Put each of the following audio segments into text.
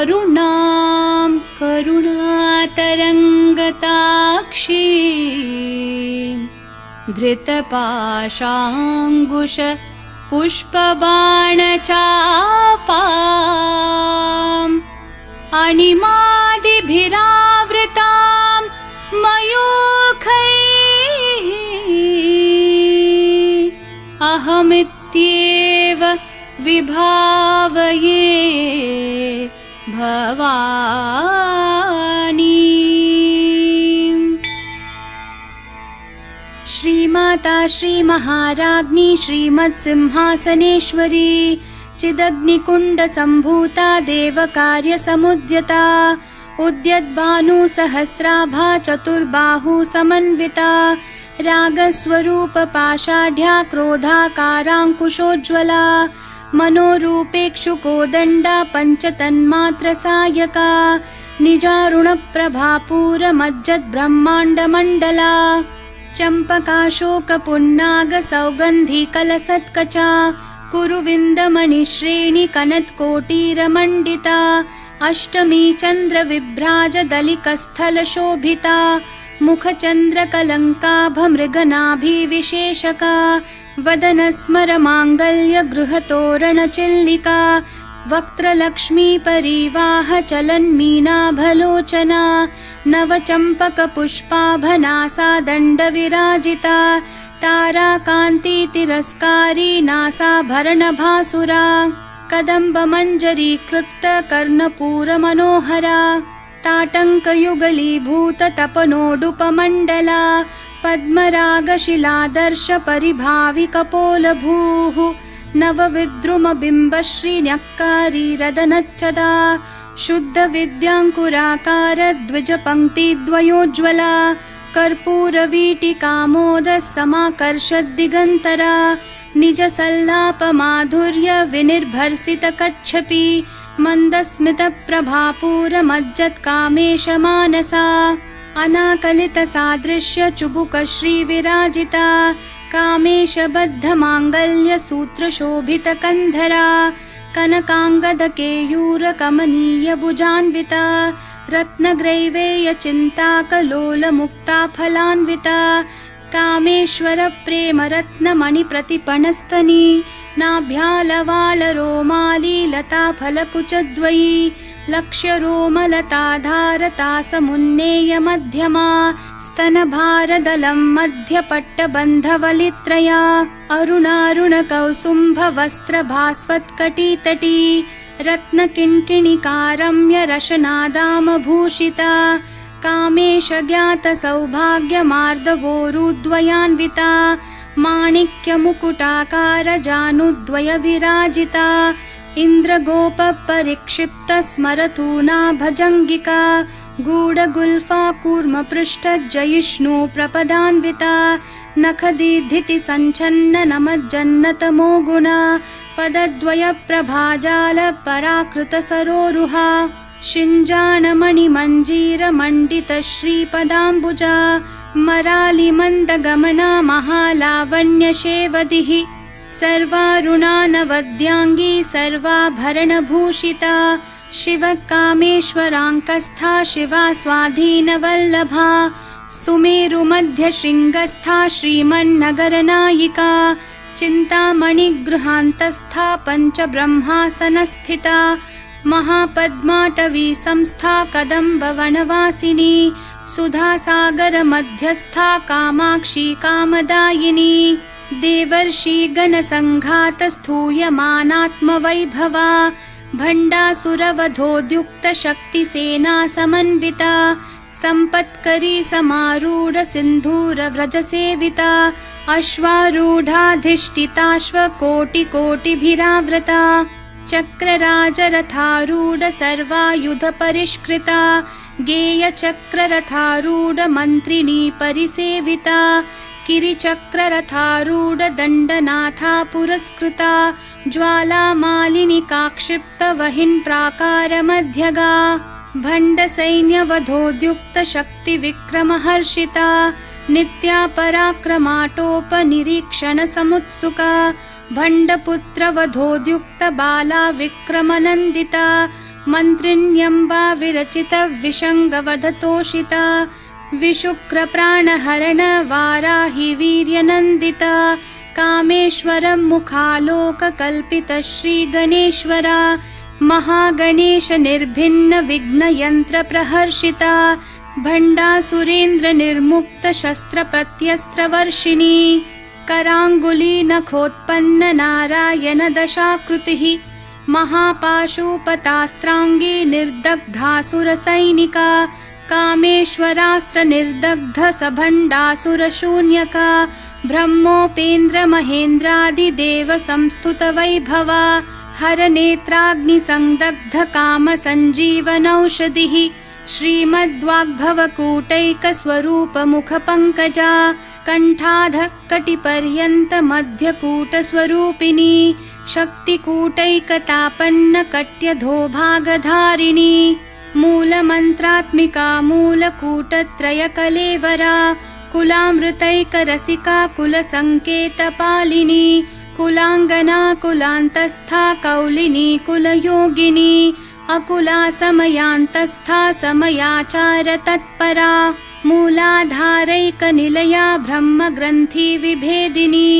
अरुणां करुणातरङ्गताक्षीं धृतपाशाङ्कुश पुष्पबाणचापाम् अणिमादिभिरावृतां मयूखैः अहमित्येव विभावये भवानी। श्रीमाता श्रीमहाराज्ञी श्रीमत्सिंहासनेश्वरी चिदग्निकुण्डसम्भूता देवकार्यसमुद्यता उद्यद्भानुसहस्राभा चतुर्बाहुसमन्विता रागस्वरूपपाषाढ्या क्रोधाकाराङ्कुशोज्ज्वला मनोरूपेक्षुकोदण्डा पञ्चतन्मात्रसायका निजारुणप्रभापूरमज्जद्ब्रह्माण्डमण्डला चम्पकाशोकपुन्नागसौगन्धिकलसत्कचा कुरुविन्दमणिश्रेणिकनत्कोटीरमण्डिता अष्टमी चन्द्रविभ्राजदलिकस्थलशोभिता मुखचन्द्रकलङ्काभमृगनाभिविशेषका वदनस्मरमाङ्गल्यगृहतोरणचिल्लिका वक्त्रलक्ष्मीपरीवाहचलन्मीनाभलोचना नवचम्पकपुष्पाभनासादण्डविराजिता ताराकान्तितिरस्कारी नासाभरणभासुरा कदम्बमञ्जरीकृप्तकर्णपूरमनोहरा ताटङ्कयुगलीभूततपनोडुपमण्डला पद्मरागशिलादर्शपरिभाविकपोलभूः नवविद्रुमबिम्बश्रीन्यक्कारीरदनच्चदा शुद्धविद्याङ्कुराकारद्विजपङ्क्तिद्वयोज्ज्वला कर्पूरवीटिकामोदसमाकर्षद्दिगन्तरा निजसल्लापमाधुर्यविनिर्भर्सितकच्छपि मन्दस्मितप्रभापूरमज्जत्कामेशमानसा अनाकलितसादृश्यचुबुकश्रीविराजिता कामेशबद्धमाङ्गल्यसूत्रशोभितकन्धरा कनकाङ्गदकेयूरकमनीयभुजान्विता रत्नग्रैवेयचिन्ताकलोलमुक्ताफलान्विता कामेश्वरप्रेमरत्नमणिप्रतिपणस्तनी नाभ्यालवालरोमालीलताफलकुचद्वयी लक्ष्यरोमलताधारतासमुन्नेयमध्यमा स्तनभारदलं मध्यपट्टबन्धवलित्रया अरुणारुणकौसुम्भवस्त्रभास्वत्कटितटी रत्नकिङ्किणिकारम्यरशनादामभूषिता कामेशज्ञातसौभाग्यमार्दवोरुद्वयान्विता माणिक्यमुकुटाकारजानुद्वयविराजिता इन्द्रगोपपरिक्षिप्तस्मरतूना भजङ्गिका गूढगुल्फा कूर्मपृष्ठजयिष्णु प्रपदान्विता नखदीधितिसञ्छन्ननमज्जन्नतमो गुणा पदद्वयप्रभाजालपराकृतसरोरुहा शिञ्जानमणिमञ्जीरमण्डितश्रीपदाम्बुजा मरालिमन्दगमना महालावण्यशेवदिः सर्वारुणानवद्याङ्गी सर्वाभरणभूषिता शिवकामेश्वराङ्कस्था शिवा स्वाधीनवल्लभा सुमेरुमध्यशृङ्गस्था श्रीमन्नगरनायिका चिन्तामणिगृहान्तस्था पञ्चब्रह्मासनस्थिता महापद्माटवी संस्था कदम्बवनवासिनी सुधासागरमध्यस्था कामाक्षी कामदायिनी देवर्षिगणसङ्घातस्थूयमानात्मवैभवा भण्डासुरवधोद्युक्तशक्तिसेना समन्विता सम्पत्करी समारूढसिन्धूरव्रजसेविता अश्वारूढाधिष्ठिताश्वकोटिकोटिभिरावृता चक्रराजरथारूढ सर्वायुधपरिष्कृता गेयचक्ररथारूढमन्त्रिणी परिसेविता किरिचक्ररथारूढ दण्डनाथा पुरस्कृता ज्वालामालिनिकाक्षिप्तवहिन्प्राकारमध्यगा भण्डसैन्यवधोद्युक्तशक्तिविक्रमहर्षिता नित्या पराक्रमाटोपनिरीक्षणसमुत्सुका भण्डपुत्रवधोद्युक्तबाला विक्रमनन्दिता मन्त्रिण्यम्बा विरचितविषङ्गवधतोषिता विशुक्रप्राणहरण वाराहि वीर्यनन्दिता कामेश्वरं मुखालोककल्पितश्रीगणेश्वरा महागणेश निर्भिन्न विघ्नयन्त्रप्रहर्षिता भण्डासुरेन्द्र निर्मुक्त शस्त्रप्रत्यस्त्रवर्षिणी कराङ्गुली नखोत्पन्न नारायण दशाकृतिः महापाशुपतास्त्राङ्गी निर्दग्धासुरसैनिका कामेश्वरास्त्र निर्दग्ध सभण्डासुरशून्यका ब्रह्मोपेन्द्र महेन्द्रादिदेव संस्तुत वैभवा हरनेत्राग्निसंदग्ध कामसञ्जीवनौषधिः श्रीमद्वाग्भवकूटैकस्वरूपमुखपङ्कजा कण्ठाधः मध्यकूटस्वरूपिणी शक्तिकूटैकतापन्न कट्यधोभागधारिणी मूलमन्त्रात्मिका मूलकूटत्रयकलेवरा कुलामृतैकरसिका कुलसङ्केतपालिनी कुलाङ्गना कुलान्तस्था कौलिनी कुलयोगिनी अकुला समयान्तस्था समयाचार तत्परा मूलाधारैकनिलया ब्रह्मग्रन्थि विभेदिनी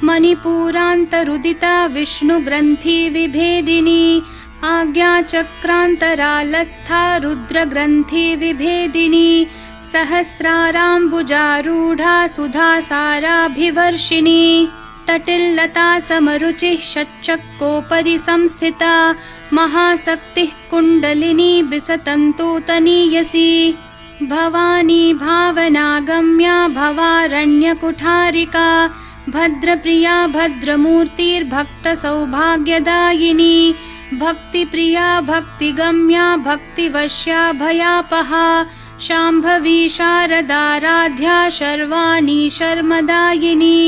मणिपूरान्तरुदिता विष्णुग्रन्थि विभेदिनी आज्ञाचक्रान्तरालस्था रुद्रग्रन्थि विभेदिनी सहस्राराम्बुजारूढा सुधासाराभिवर्षिणी तटिल्लता समरुचिः षट्चक्रोपरि संस्थिता महाशक्तिः कुण्डलिनी बिसतन्तुतनीयसी भवानी भावनागम्या भवारण्यकुठारिका भद्रप्रिया भद्रमूर्तिर्भक्तसौभाग्यदायिनी भक्तिप्रिया भक्तिगम्या भक्तिवश्या भयापहा शाम्भवी शारदाराध्या शर्वाणी शर्मदायिनी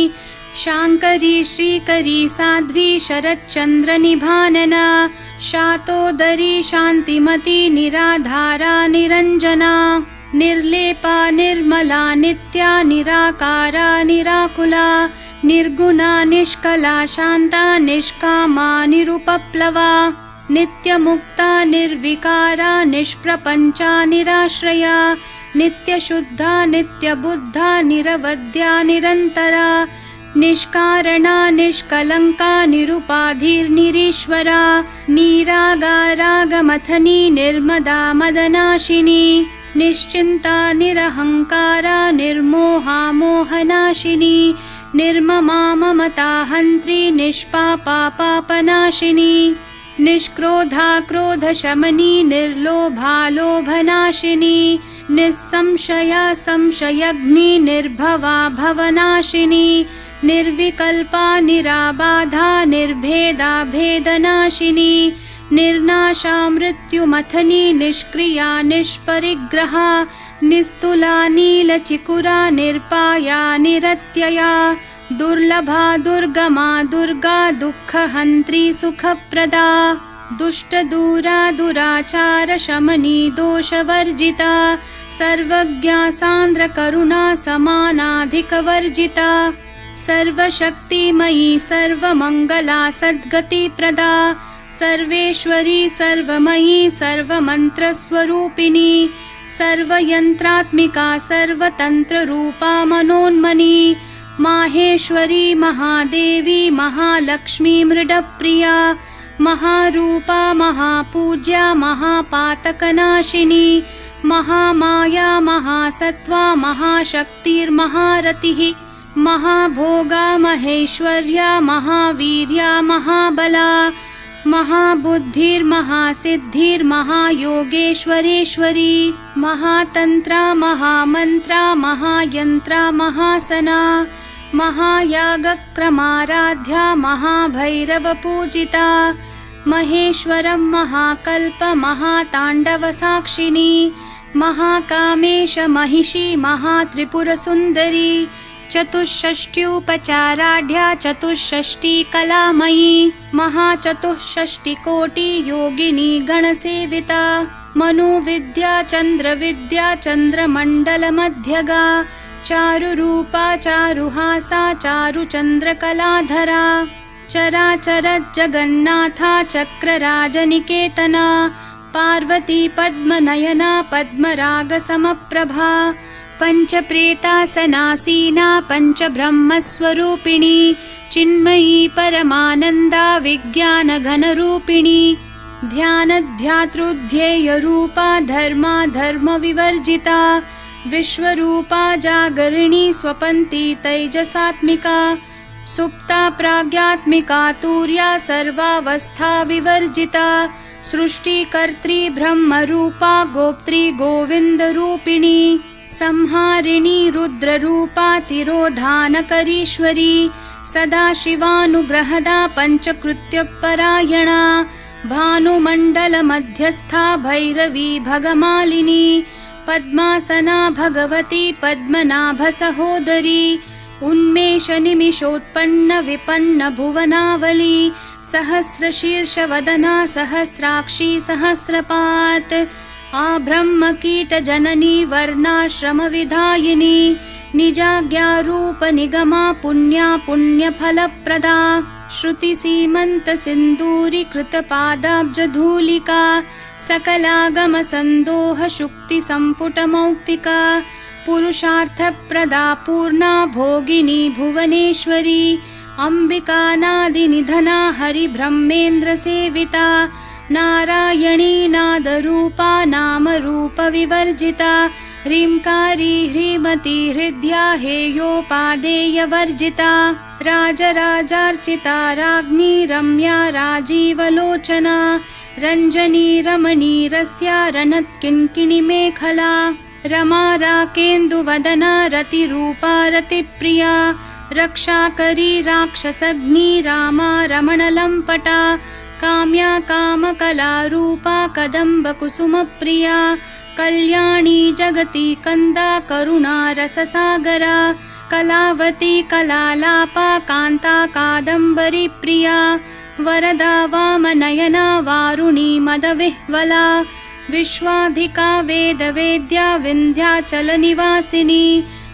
शाङ्करी श्रीकरी साध्वी शरच्चन्द्रनिभानना शातोदरी शान्तिमती निराधारा निरञ्जना निर्लेपा निर्मला नित्या निराकारा निराकुला निर्गुणा निष्कला शान्ता निष्कामा निरुपप्लवा नित्यमुक्ता निर्विकारा निष्प्रपञ्चा निराश्रया नित्यशुद्धा नित्यबुद्धा निरवद्या निरन्तरा निष्कारणा निष्कलङ्का निरुपाधिर्निरीश्वरा निरागारागमथनी निर्मदा मदनाशिनी निश्चिन्ता निरहङ्कारा निर्मोहा मोहनाशिनी निर्ममा ममता हन्त्री निष्पापा पापनाशिनी निष्क्रोधा क्रोधशमनी निर्लोभा लोभनाशिनी निस्संशया संशयग्नि निर्भवा भवनाशिनी निर्विकल्पा निराबाधा निर्भेदा भेदनाशिनी निर्नाशा मृत्युमथनी निष्क्रिया निष्परिग्रहा निस्तुला नीलचिकुरा निर्पाया निरत्यया दुर्लभा दुर्गमा दुर्गा दुःखहन्त्री सुखप्रदा दुष्टदूरा दुराचार शमनी दोषवर्जिता सर्वज्ञा सान्द्रकरुणा समानाधिकवर्जिता सर्वशक्तिमयी सर्वमङ्गला सद्गतिप्रदा सर्वेश्वरी सर्वमयी सर्वमन्त्रस्वरूपिणी सर्वयन्त्रात्मिका सर्वतन्त्ररूपा मनोन्मनी माहेश्वरी महादेवी महालक्ष्मी मृडप्रिया महारूपा महापूज्या महापातकनाशिनी महामाया महासत्त्वा महाशक्तिर्महारतिः महाभोगा महेश्वर्या महावीर्या महाबला महाबुद्धिर्महासिद्धिर्महायोगेश्वरेश्वरी महातन्त्रा महामन्त्रा महायन्त्रा महासना महायागक्रमाराध्या महाभैरवपूजिता महेश्वरं महाकल्प महाताण्डवसाक्षिणी महाकामेश महिषी महात्रिपुरसुन्दरी चतुष्षष्ट्युपचाराढ्या चतुष्षष्टिकलामयी महाचतुष्षष्टिकोटि योगिनी गणसेविता मनुविद्या चन्द्रविद्या चन्द्रमण्डलमध्यगा चारुरूपा चारुहासा चारुचन्द्रकलाधरा चराचर जगन्नाथा चक्रराजनिकेतना पार्वती पद्मनयना पद्मरागसमप्रभा पञ्चप्रेतासनासीना पञ्चब्रह्मस्वरूपिणी चिन्मयी परमानन्दा विज्ञानघनरूपिणी ध्यानध्यातृध्येयरूपा धर्मा धर्मविवर्जिता विश्वरूपा जागरिणी स्वपन्ती तैजसात्मिका सुप्ता प्राज्ञात्मिका तुर्या सर्वावस्था विवर्जिता सृष्टिकर्त्री ब्रह्मरूपा गोप्त्री गोविन्दरूपिणी संहारिणी रुद्ररूपा तिरोधानकरीश्वरी सदाशिवानुग्रहदा पञ्चकृत्यपरायणा भानुमण्डलमध्यस्था भैरवी भगमालिनी पद्मासना भगवती पद्मनाभसहोदरी उन्मेषनिमिषोत्पन्न विपन्न भुवनावली सहस्रशीर्षवदना सहस्राक्षी सहस्रपात् आब्रह्मकीटजननी वर्णाश्रमविधायिनी निजाज्ञारूपनिगमा पुण्या पुण्यफलप्रदा श्रुतिसीमन्तसिन्दूरीकृतपादाब्जधूलिका सकलागमसन्दोहशुक्तिसम्पुटमौक्तिका पुरुषार्थप्रदा पूर्णा भोगिनी भुवनेश्वरी अम्बिकानादिनिधना हरिब्रह्मेन्द्रसेविता नारायणी नादरूपा नामरूपविवर्जिता ह्रींकारी ह्रीमती हृद्या हेयोपादेयवर्जिता राजराजार्चिता राज्ञी रम्या राजीवलोचना रञ्जनी रमणीरस्या रणत्किङ्किणीमेखला रमा राकेन्दुवदना रतिरूपा रतिप्रिया रक्षाकरी राक्षसग्नी रामा रमणलम्पटा काम्या कामकलारूपा कदम्बकुसुमप्रिया कल्याणी जगती कन्दा करुणा रससागरा कलावती कलालापा कान्ता कादम्बरी प्रिया वरदा वामनयना वारुणी मदविह्वला विश्वाधिका वेदवेद्या विन्ध्याचलनिवासिनी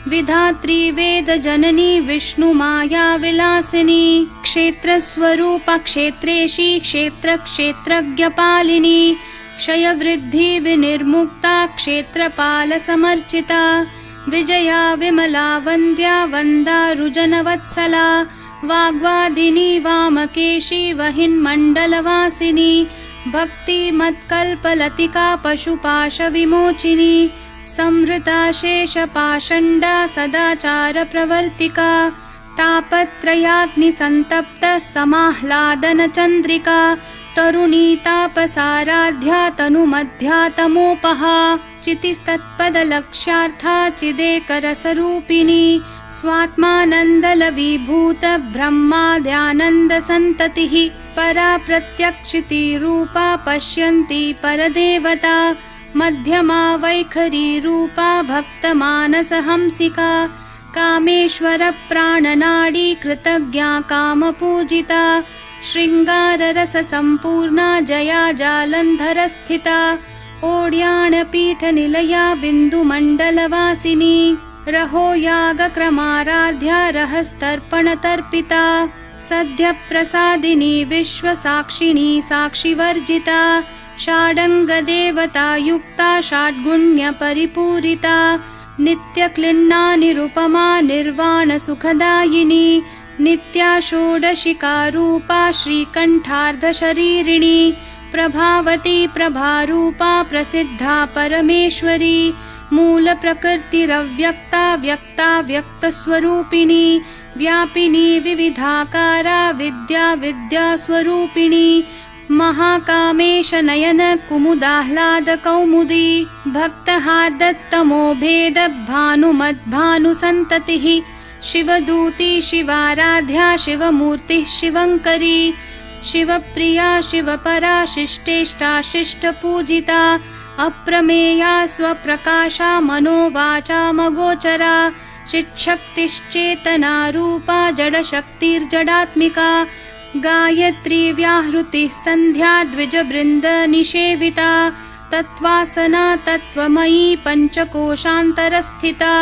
विधात्री वेदजननी विष्णुमाया विलासिनी क्षेत्रस्वरूपा क्षेत्रेशी क्षेत्रक्षेत्रज्ञपालिनी क्षयवृद्धि विनिर्मुक्ता क्षेत्रपालसमर्चिता विजया विमला वन्द्या वन्दारुजनवत्सला वाग्वादिनी वामकेशी वहिन्मण्डलवासिनी भक्तिमत्कल्पलतिका पशुपाशविमोचिनी संवृता शेषपाषण्डा सदाचारप्रवर्तिका तापत्रयाग्निसन्तप्तः समाह्लादनचन्द्रिका तरुणी तापसाराध्या तनुमध्या तमोपहा चितिस्तत्पदलक्ष्यार्था चिदेकरसरूपिणी स्वात्मानन्दलवीभूत ब्रह्माद्यानन्दसन्ततिः परा प्रत्यक्षितिरूपा पश्यन्ती परदेवता मध्यमा वैखरी रूपा भक्तमानसहंसिका कामेश्वरप्राणनाडी कृतज्ञा कामपूजिता शृङ्गाररससम्पूर्णा जया जालन्धरस्थिता ओड्याणपीठनिलया बिन्दुमण्डलवासिनी रहो यागक्रमाराध्या रहस्तर्पणतर्पिता सद्यप्रसादिनी विश्वसाक्षिणी साक्षिवर्जिता षाडङ्गदेवतायुक्ता षड्गुण्यपरिपूरिता नित्यक्लिन्ना निरुपमा निर्वाणसुखदायिनी नित्या षोडशिकारूपा श्रीकण्ठार्धशरीरिणी प्रभावती प्रभारूपा प्रसिद्धा परमेश्वरी मूलप्रकृतिरव्यक्ता व्यक्ता व्यक्तस्वरूपिणी व्यापिनी विविधाकारा विद्या विद्यास्वरूपिणी महाकामेशनयन कुमुदाह्लादकौमुदी भक्तहार्दत्तमो भेद भानुमद्भानुसन्ततिः शिवदूती शिवाराध्या शिवमूर्तिः शिवङ्करी शिवप्रिया शिवपरा शिष्टेष्टा शिष्टपूजिता अप्रमेया स्वप्रकाशा मनोवाचामगोचरा चिच्छक्तिश्चेतना रूपा जडशक्तिर्जडात्मिका गायत्री व्याहृतिः सन्ध्या द्विजबृन्दनिषेविता तत्त्वासना तत्त्वमयी पञ्चकोशान्तरस्थिता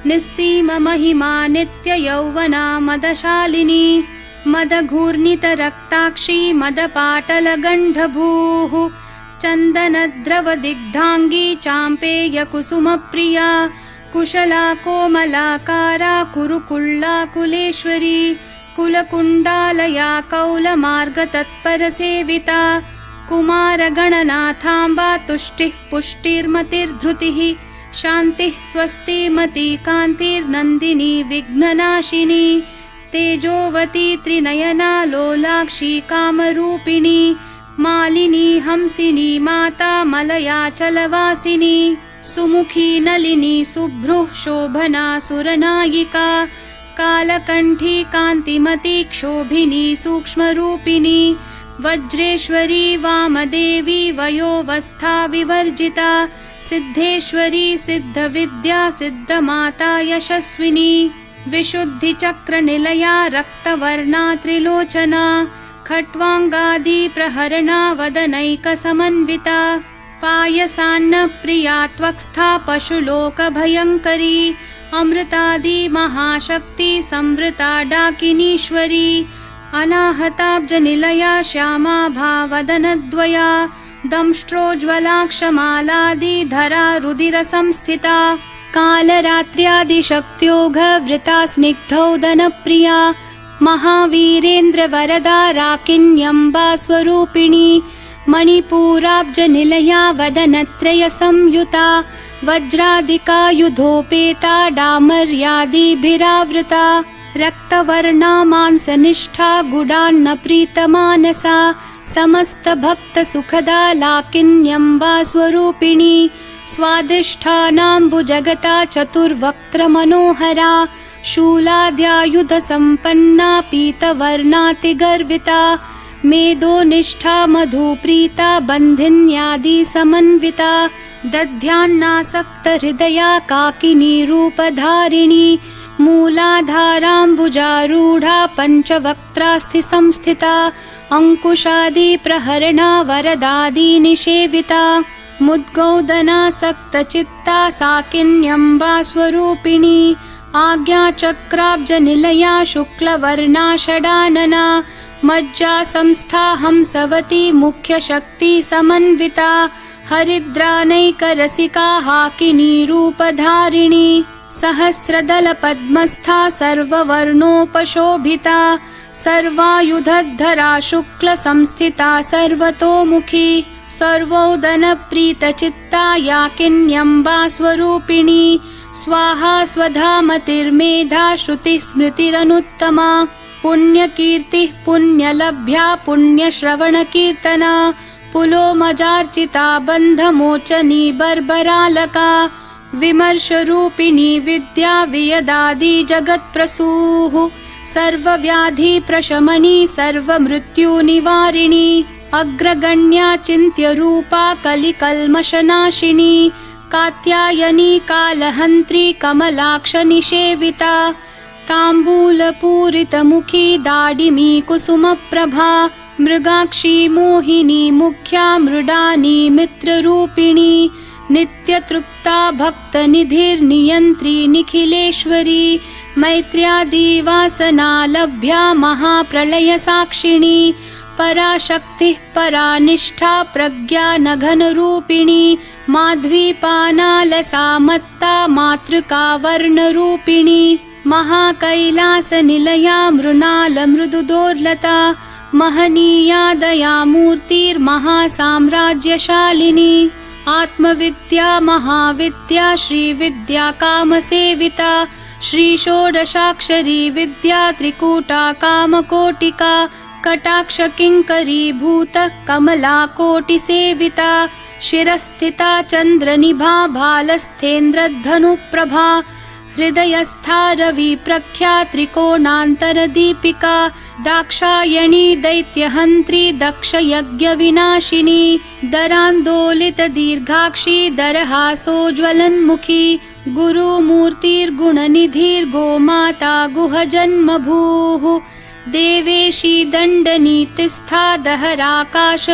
निस्सीममहिमा नित्ययौवना मदशालिनी मदघूर्णितरक्ताक्षी मदपाटलगण्डभूः चन्दनद्रवदिग्धाङ्गी चाम्पेयकुसुमप्रिया कुशला कोमलाकारा कुरुकुल्ला कुलेश्वरी कुलकुण्डालया कौलमार्गतत्परसेविता कुमारगणनाथाम्बा तुष्टिः पुष्टिर्मतिर्धृतिः शान्तिः स्वस्तिमती कान्तिर्नन्दिनी विघ्ननाशिनी तेजोवती त्रिनयना लोलाक्षी कामरूपिणी मालिनी हंसिनी माता मलयाचलवासिनी सुमुखी नलिनी शुभ्रुः शोभना सुरनायिका कालकण्ठी कान्तिमती क्षोभिनी सूक्ष्मरूपिणी वज्रेश्वरी वामदेवी वयोवस्था विवर्जिता सिद्धेश्वरी सिद्धविद्या सिद्धमाता यशस्विनी विशुद्धिचक्रनिलया रक्तवर्णा त्रिलोचना खट्वाङ्गादि प्रहरणा वदनैकसमन्विता पायसान्नप्रिया त्वक्स्था पशुलोकभयङ्करी अमृतादि महाशक्ति संवृता डाकिनीश्वरी अनाहताब्जनिलया श्यामा भावदनद्वया दंष्ट्रोज्ज्वलाक्षमालादिधरा रुधिरसंस्थिता कालरात्र्यादिशक्त्योघवृता स्निग्धौदनप्रिया महावीरेन्द्रवरदा राकिन्यम्बा स्वरूपिणी मणिपूराब्जनिलया वदनत्रयसंयुता वज्रादिकायुधोपेता डामर्यादिभिरावृता रक्तवर्णा मांसनिष्ठा गुडान्नप्रीतमानसा समस्तभक्तसुखदा लाकिन्यम्बा स्वरूपिणी स्वादिष्ठानाम्बुजगता चतुर्वक्त्रमनोहरा शूलाद्यायुधसम्पन्ना पीतवर्णातिगर्विता मेदोनिष्ठा मधुप्रीता बन्धिन्यादिसमन्विता दध्यान्नासक्तहृदया काकिनी रूपधारिणी मूलाधाराम्बुजारूढा पञ्चवक्त्रास्थिसंस्थिता अङ्कुशादिप्रहरणा वरदादिनिषेविता मुद्गौदनासक्तचित्ता साकिन्यम्बा स्वरूपिणी आज्ञाचक्राब्जनिलया शुक्लवर्णा षडानना मज्जा संस्था हंसवती मुख्यशक्तिसमन्विता हरिद्रानैकरसिका हाकिनी रूपधारिणी सहस्रदलपद्मस्था सर्ववर्णोपशोभिता सर्वायुधधरा शुक्लसंस्थिता सर्वतोमुखी सर्वोदनप्रीतचित्ता याकिन्यम्बा स्वरूपिणी स्वाहा स्वधामतिर्मेधा श्रुतिस्मृतिरनुत्तमा पुण्यकीर्तिः पुण्यलभ्या पुण्यश्रवणकीर्तना पुलोमजार्चिता बन्धमोचनी बर्बरालका विमर्शरूपिणी विद्या वियदादि जगत्प्रसूः सर्वव्याधिप्रशमनी सर्वमृत्युनिवारिणी अग्रगण्या चिन्त्यरूपा कलिकल्मषनाशिनी कात्यायनी कालहन्त्री कमलाक्षनिषेविता ताम्बूलपूरितमुखी दाडिमी कुसुमप्रभा मृगाक्षी मोहिनी मुख्या मृडानी मित्ररूपिणी नित्यतृप्ता भक्तनिधिर्नियन्त्री निखिलेश्वरी मैत्र्यादिवासना लभ्या महाप्रलयसाक्षिणी पराशक्तिः परानिष्ठा प्रज्ञानघनरूपिणी माध्वीपानालसा मत्ता मातृका वर्णरूपिणी महाकैलासनिलया मृणालमृदुदोर्लता महनीया दयामूर्तिर्महासाम्राज्यशालिनी आत्मविद्या महाविद्या श्रीविद्या कामसेविता श्रीषोडशाक्षरी विद्या त्रिकूटा कामकोटिका कटाक्षकिङ्करीभूत कमलाकोटिसेविता शिरस्थिता चन्द्रनिभा भालस्थेन्द्रधनुप्रभा हृदयस्था रविप्रख्या त्रिकोणान्तरदीपिका दाक्षायणी दैत्यहन्त्री दक्षयज्ञविनाशिनी दरान्दोलितदीर्घाक्षी दरहासोज्ज्वलन्मुखी गुरुमूर्तिर्गुणनिधिर्गोमाता गुहजन्मभूः देवेशी दण्डनीतिस्था दहराकाश